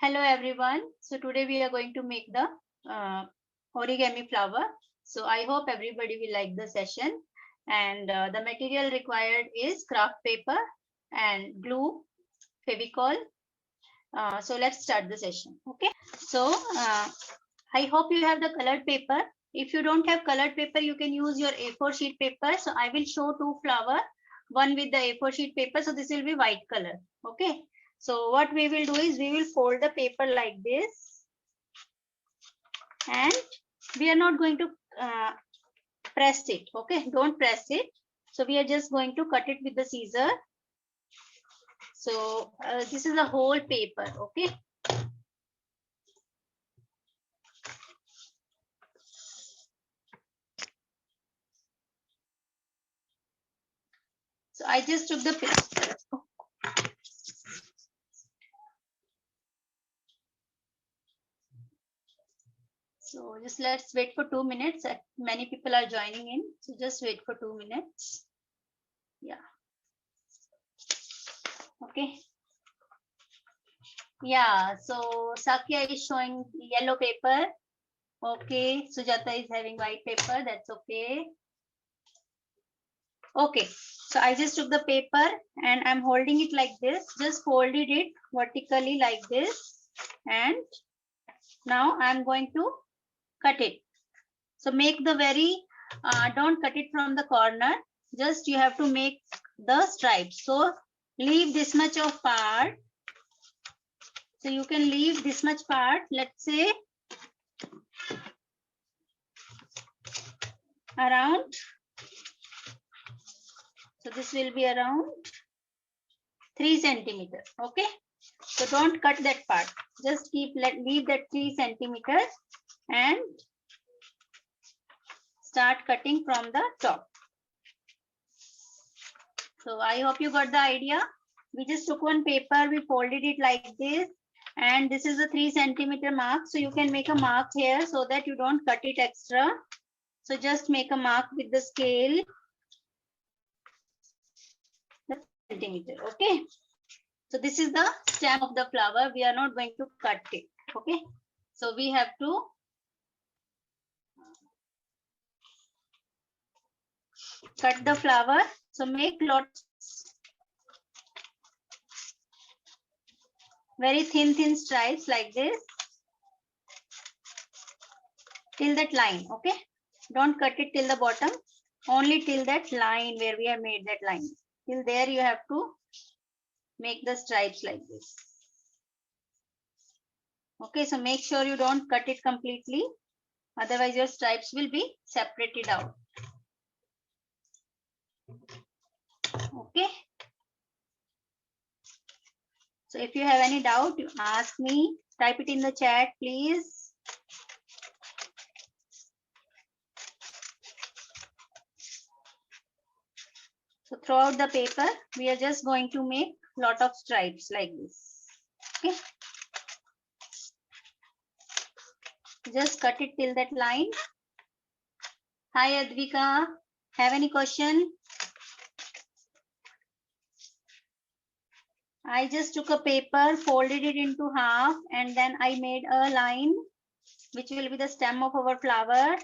Hello everyone. So today we are going to make the origami flower. So I hope everybody will like the session. And the material required is craft paper and glue, Fevicol. So let's start the session. Okay. So I hope you have the colored paper. If you don't have colored paper, you can use your A4 sheet paper. So I will show two flower, one with the A4 sheet paper. So this will be white color. Okay. So what we will do is we will fold the paper like this, and we are not going to press it. Okay, don't press it. So we are just going to cut it with the scissor. So this is the whole paper. Okay. So I just took the paper. So just let's wait for 2 minutes. Many people are joining in. So just wait for 2 minutes. Yeah. Okay. Yeah. So Sakya is showing yellow paper. Okay. Sujata is having white paper. That's okay. Okay. So I just took the paper and I'm holding it like this. Just folded it vertically like this. And now I'm going to cut it. So make the very, don't cut it from the corner. Just you have to make the stripes. So leave this much of part. So you can leave this much part. Let's say around. So this will be around 3 centimeters. Okay. So don't cut that part. Just leave that 3 centimeters and start cutting from the top. So I hope you got the idea. We just took one paper, we folded it like this, and this is a 3 centimeter mark. So you can make a mark here so that you don't cut it extra. So just make a mark with the scale. Centimeter. Okay. So this is the stem of the flower. We are not going to cut it. Okay. So we have to cut the flower. So make lots, very thin stripes like this till that line. Okay. Don't cut it till the bottom, only till that line where we have made that line. Till there you have to make the stripes like this. Okay, so make sure you don't cut it completely, otherwise your stripes will be separated out. Okay. So if you have any doubt, you ask me, type it in the chat, please. So throughout the paper, we are just going to make lot of stripes like this. Okay. Just cut it till that line. Hi Advika, have any question? I just took a paper, folded it into half, and then I made a line which will be the stem of our flower,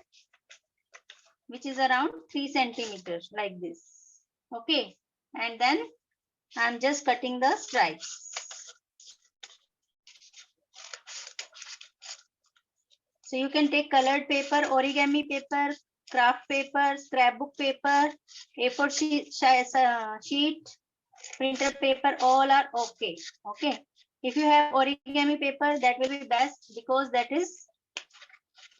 which is around 3 centimeters like this. Okay. And then I'm just cutting the stripes. So you can take colored paper, origami paper, craft paper, scrapbook paper, A4 sheet, printer paper, all are okay. Okay. If you have origami paper, that will be best because that is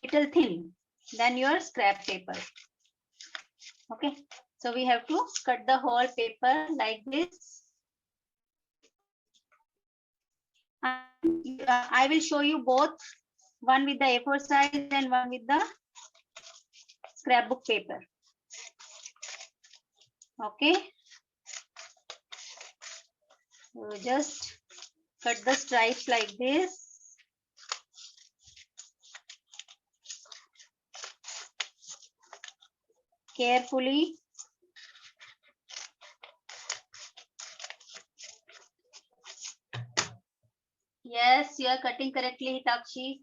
little thin than your scrap paper. Okay. So we have to cut the whole paper like this. I will show you both, one with the A4 size and one with the scrapbook paper. Okay. So just cut the stripes like this. Carefully. Yes, you are cutting correctly, Hitakshi.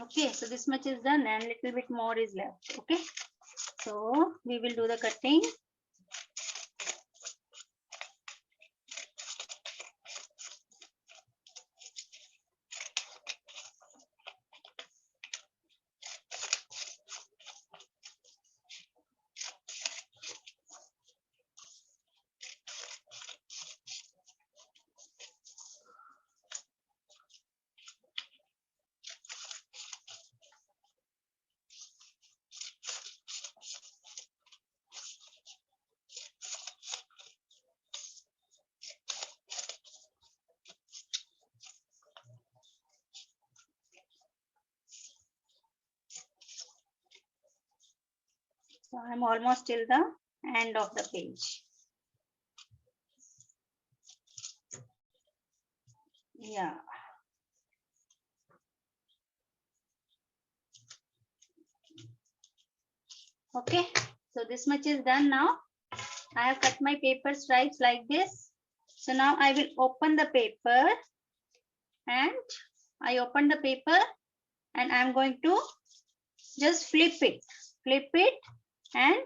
Okay, so this much is done and little bit more is left. Okay, so we will do the cutting. So I'm almost till the end of the page. Yeah. Okay, so this much is done now. I have cut my paper stripes like this. So now I will open the paper and I open the paper and I'm going to just flip it and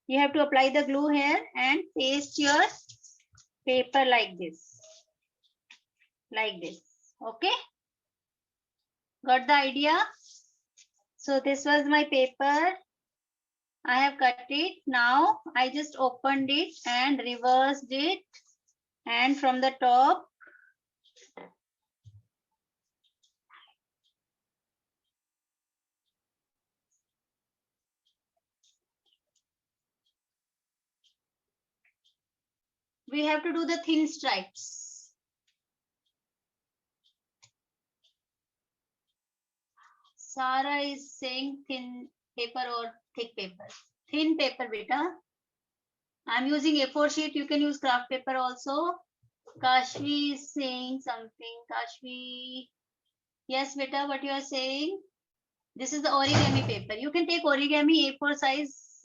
you have to apply the glue here and paste your paper like this. Okay, got the idea? So this was my paper. I have cut it. Now I just opened it and reversed it, and from the top we have to do the thin stripes. Sarah is saying thin paper or thick paper. Thin paper, beta. I'm using A4 sheet. You can use craft paper also. Kashvi is saying something. Kashvi. Yes, beta, what you are saying? This is the origami paper. You can take origami A4 size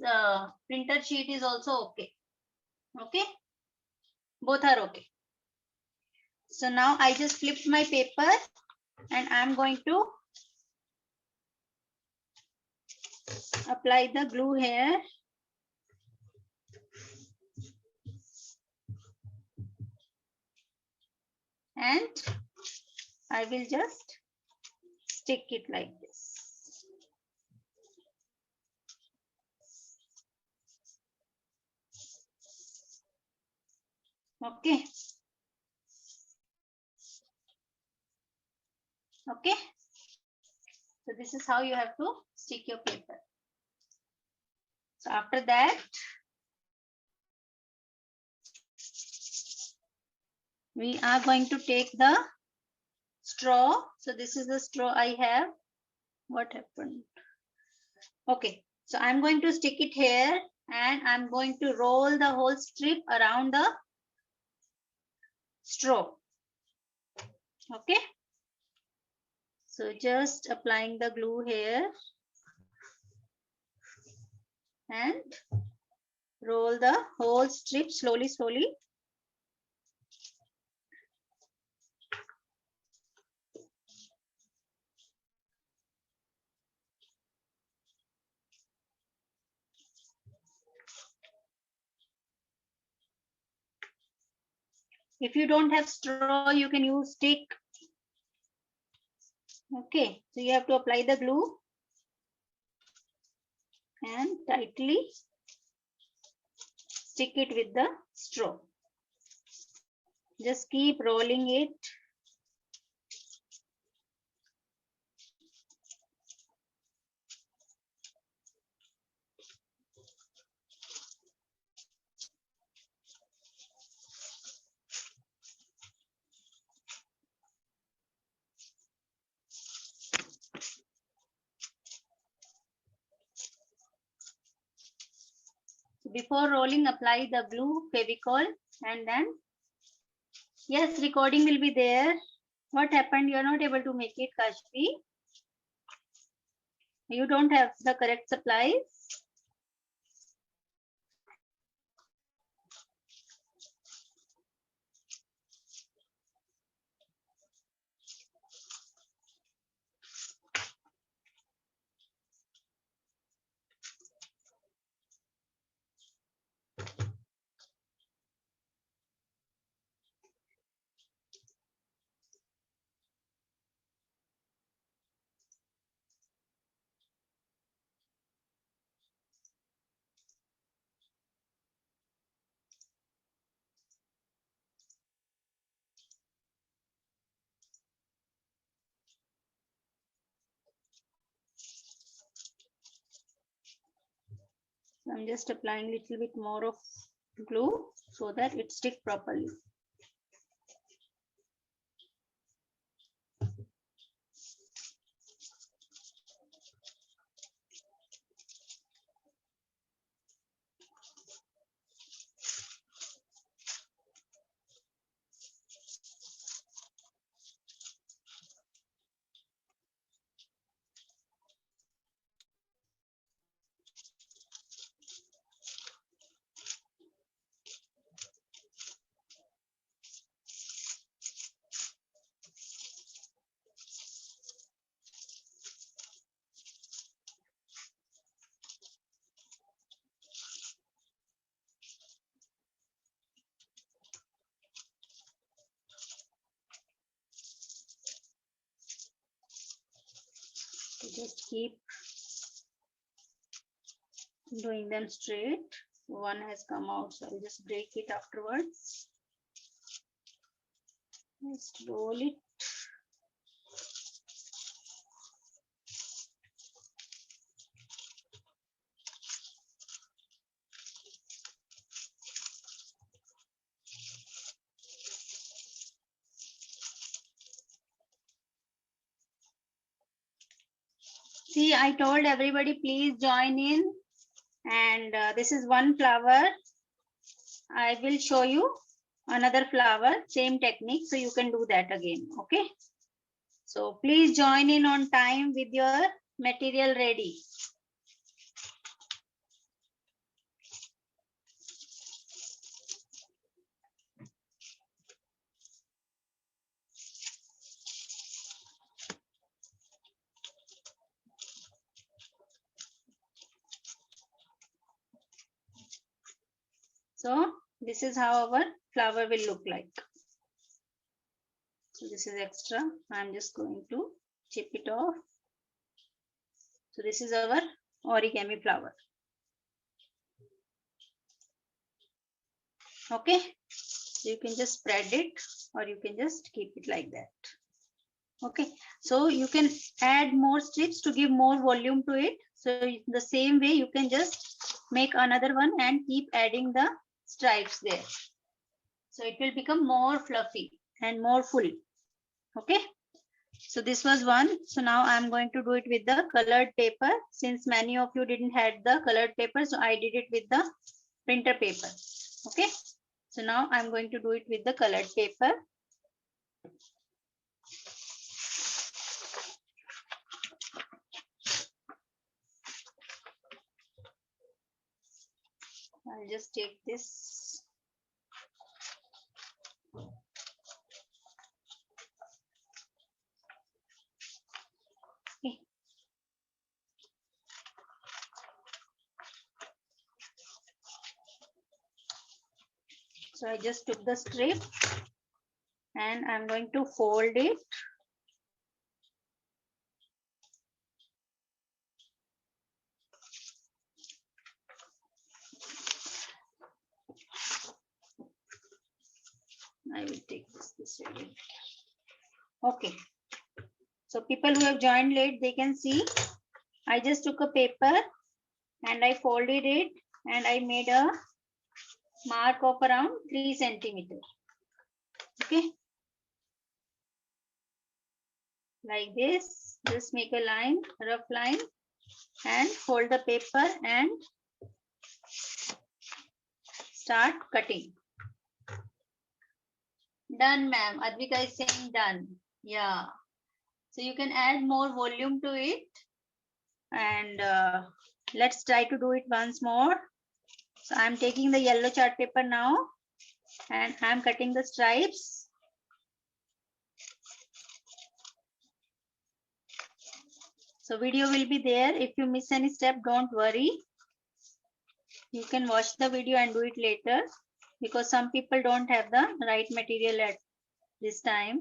printer sheet is also okay. Okay. Both are okay. So now I just flipped my paper and I'm going to apply the glue here. And I will just stick it like this. Okay. Okay. So this is how you have to stick your paper. So after that, we are going to take the straw. So this is the straw I have. What happened? Okay. So I'm going to stick it here and I'm going to roll the whole strip around the straw. Okay. So just applying the glue here and roll the whole strip slowly. If you don't have straw, you can use stick. Okay, so you have to apply the glue and tightly stick it with the straw. Just keep rolling it. Before rolling, apply the glue, Fevicol, and then, yes, recording will be there. What happened? You are not able to make it, Kashvi. You don't have the correct supplies. I'm just applying a little bit more of glue so that it sticks properly. So just keep doing them straight. One has come out, so I'll just break it afterwards. Just roll it. See, I told everybody, please join in. And this is one flower. I will show you another flower, same technique, so you can do that again. Okay. So please join in on time with your material ready. So this is how our flower will look like. So this is extra. I'm just going to chip it off. So this is our origami flower. Okay. So you can just spread it or you can just keep it like that. Okay. So you can add more strips to give more volume to it. So the same way you can just make another one and keep adding the stripes there. So it will become more fluffy and more full. Okay. So this was one. So now I'm going to do it with the colored paper. Since many of you didn't have the colored paper, so I did it with the printer paper. Okay. So now I'm going to do it with the colored paper. I'll just take this. Okay. So I just took the strip and I'm going to fold it. I will take this way. Okay. So people who have joined late, they can see I just took a paper and I folded it and I made a mark of around 3 centimeters. Okay. Like this, just make a line, rough line, and fold the paper and start cutting. Done, ma'am. Advika is saying done. Yeah. So you can add more volume to it. And let's try to do it once more. So I'm taking the yellow chart paper now and I'm cutting the stripes. So video will be there. If you miss any step, don't worry. You can watch the video and do it later because some people don't have the right material at this time.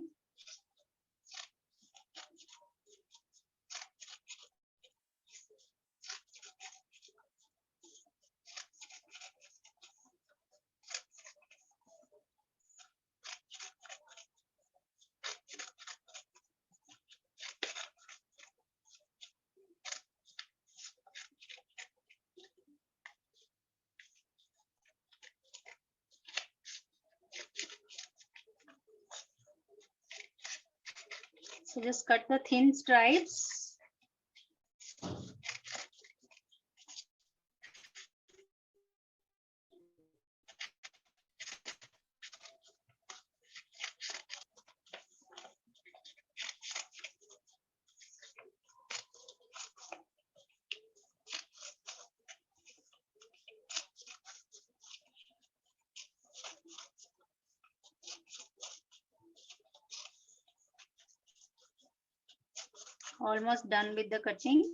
So just cut the thin stripes. Almost done with the cutting.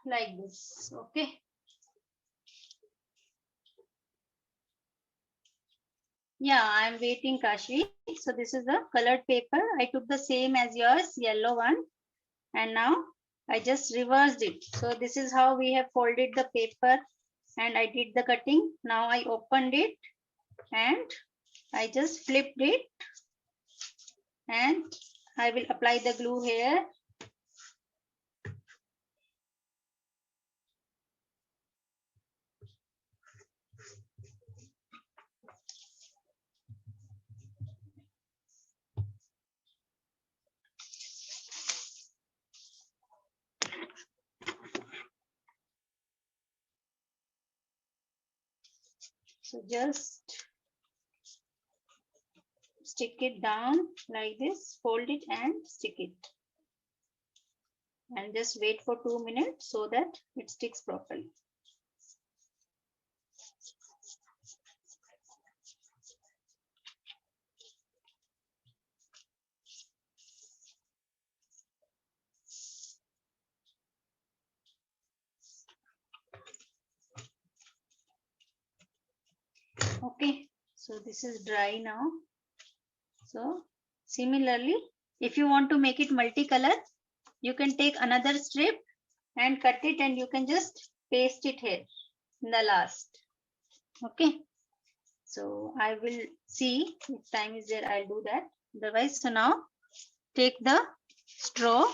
Like this, okay. Yeah, I'm waiting, Kashi. So this is the colored paper. I took the same as yours, yellow one, and now I just reversed it. So this is how we have folded the paper, and I did the cutting. Now I opened it and I just flipped it, and I will apply the glue here. So just stick it down like this, fold it and stick it. And just wait for 2 minutes so that it sticks properly. Okay, so this is dry now. So similarly, if you want to make it multicolor, you can take another strip and cut it, and you can just paste it here in the last. Okay, so I will see if time is there, I'll do that. Otherwise, so now take the straw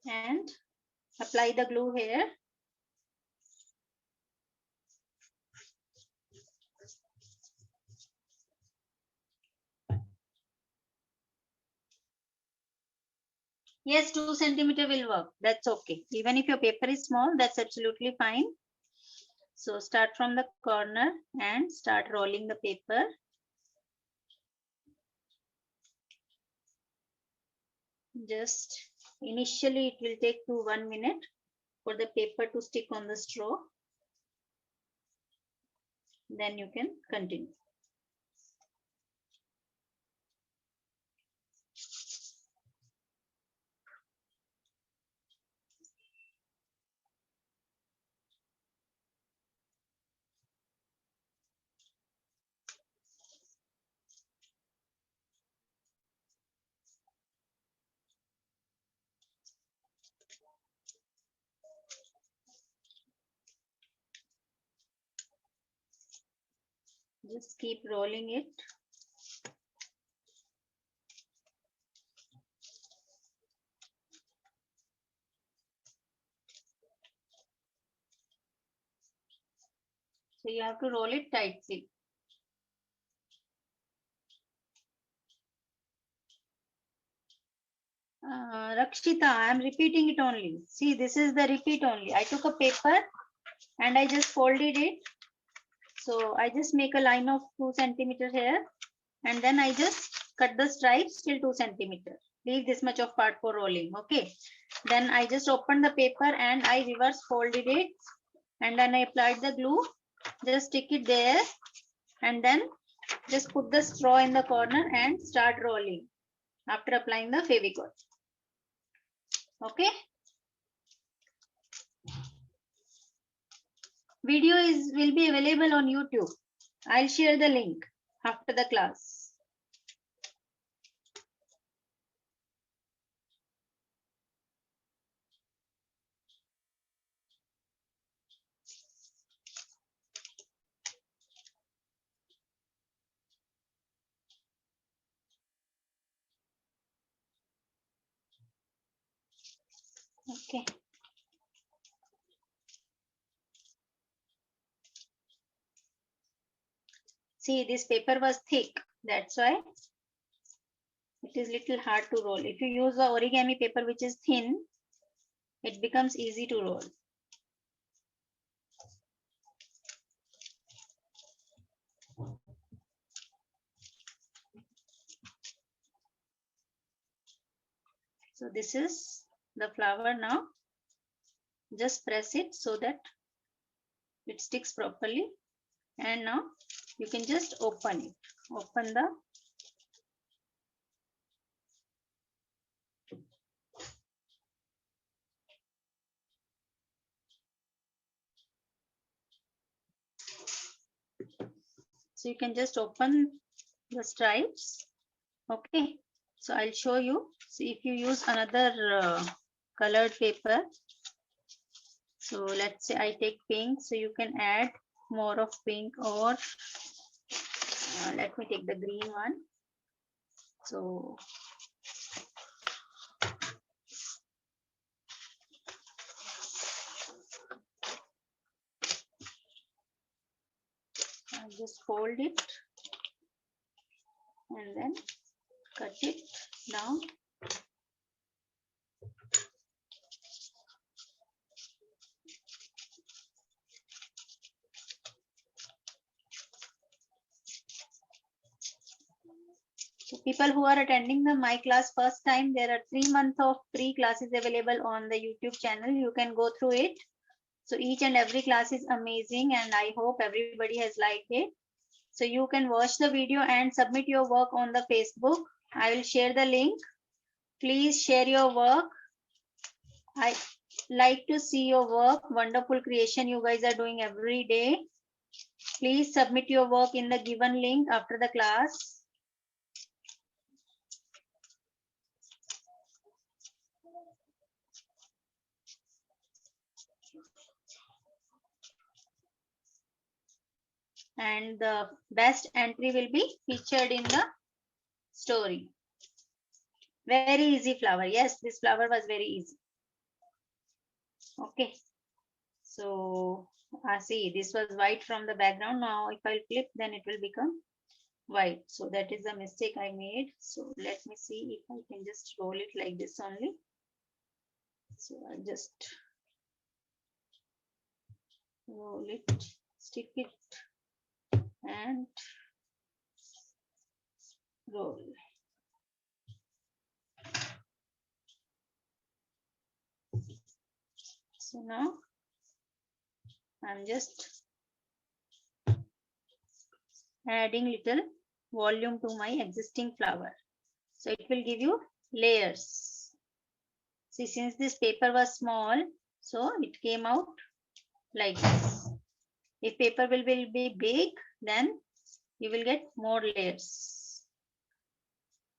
and apply the glue here. Yes, 2 centimeter will work. That's okay. Even if your paper is small, that's absolutely fine. So start from the corner and start rolling the paper. Just initially it will take 1 minute for the paper to stick on the straw. Then you can continue. Just keep rolling it. So you have to roll it tightly. Rakshita, I am repeating it only. See, this is the repeat only. I took a paper and I just folded it. So I just make a line of 2 centimeters here, and then I just cut the stripes till 2 centimeters. Leave this much of part for rolling. Okay. Then I just opened the paper and I reverse folded it, and then I applied the glue. Just stick it there, and then just put the straw in the corner and start rolling after applying the Fevicol. Okay. Video will be available on YouTube. I'll share the link after the class. Okay. See, this paper was thick. That's why it is little hard to roll. If you use the origami paper which is thin, it becomes easy to roll. So this is the flower now. Just press it so that it sticks properly. And now you can just open it. Open the so you can just open the stripes. Okay, so I'll show you. So if you use another colored paper, so let's say I take pink, so you can add more of pink, or let me take the green one. So I'll just fold it and then cut it down. So people who are attending my class first time, there are 3 months of free classes available on the YouTube channel. You can go through it. So each and every class is amazing, and I hope everybody has liked it. So you can watch the video and submit your work on the Facebook. I will share the link. Please share your work. I like to see your work. Wonderful creation you guys are doing every day. Please submit your work in the given link after the class. And the best entry will be featured in the story. Very easy flower. Yes, this flower was very easy. Okay. So see, this was white from the background. Now if I'll flip, then it will become white. So that is the mistake I made. So let me see if I can just roll it like this only. So I'll just roll it, stick it, and roll. So now I'm just adding little volume to my existing flower. So it will give you layers. See, since this paper was small, so it came out like this. If paper will be big, then you will get more layers.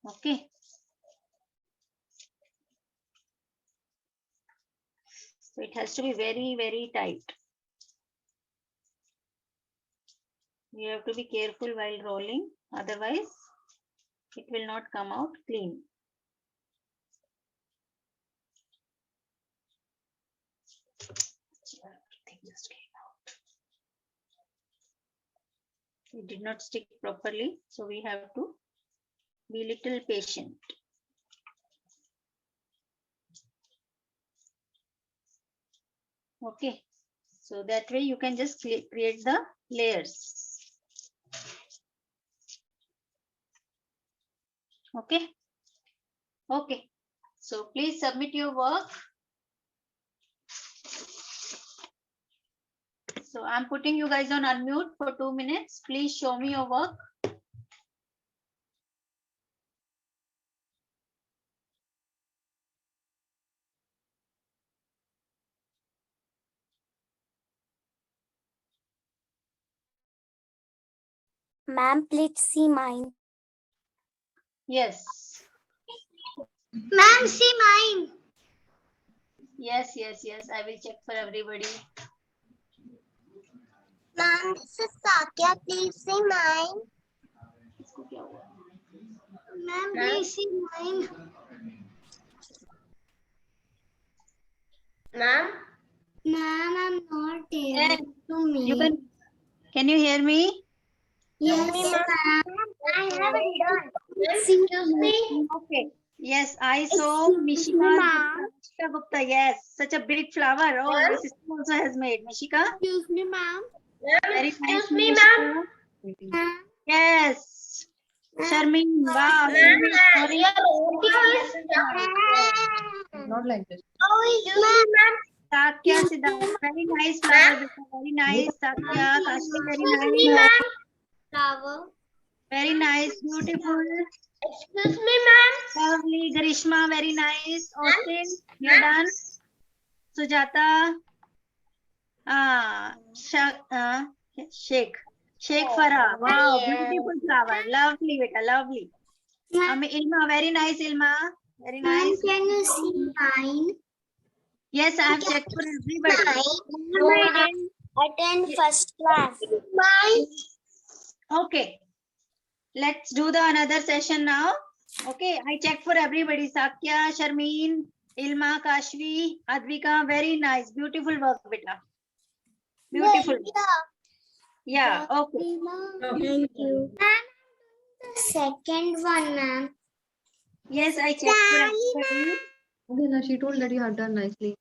Okay. So it has to be very, very tight. You have to be careful while rolling, otherwise it will not come out clean. Everything just came out. It did not stick properly, so we have to be little patient. Okay, so that way you can just create the layers. Okay. Okay, so please submit your work. So I'm putting you guys on unmute for 2 minutes. Please show me your work. Ma'am, please see mine. Yes. Ma'am, see mine. Yes, yes, yes. I will check for everybody. Ma'am, this is Satya. Please see mine. Ma'am, please see mine. Ma'am, I'm not Yes. able to make. You can you hear me? Yes, ma'am. I haven't done. Excuse me. Okay. Yes, I saw Excuse me, Mishika ma'am. Gupta. Mishika Gupta, yes, such a big flower. Oh, your sister also has made. Mishika, Excuse me, ma'am. very nice. Excuse me, Mishika. Ma'am. Yes. Sharmin, wow. Sharmin, sorry. Not like this. Oh, excuse me, ma'am. Sakya Siddharth, very nice flower. Beta. Very nice. Sakya, Kashmi, very Excuse me, nice. ma'am. Flower. Very nice. Beautiful. Excuse me, ma'am. Lovely. Grishma, very nice. Austin, you're done. Sujata. Sheikh. Sheikh Farah. Wow, beautiful flower. Lovely, beta. Lovely. Ilma, very nice, Ilma. Very Ma'am, nice. can you see mine? Yes, I have checked for everybody. I didn't attend first class. Mine. Okay. Let's do the another session now. Okay, I checked for everybody. Sakya, Sharmeen, Ilma, Kashvi, Advika. Very nice. Beautiful work, beta. Beautiful. Yeah, okay. Thank you. Ma'am, the second one, ma'am. Yes, I checked for everybody. Okay, now she told that you have done nicely.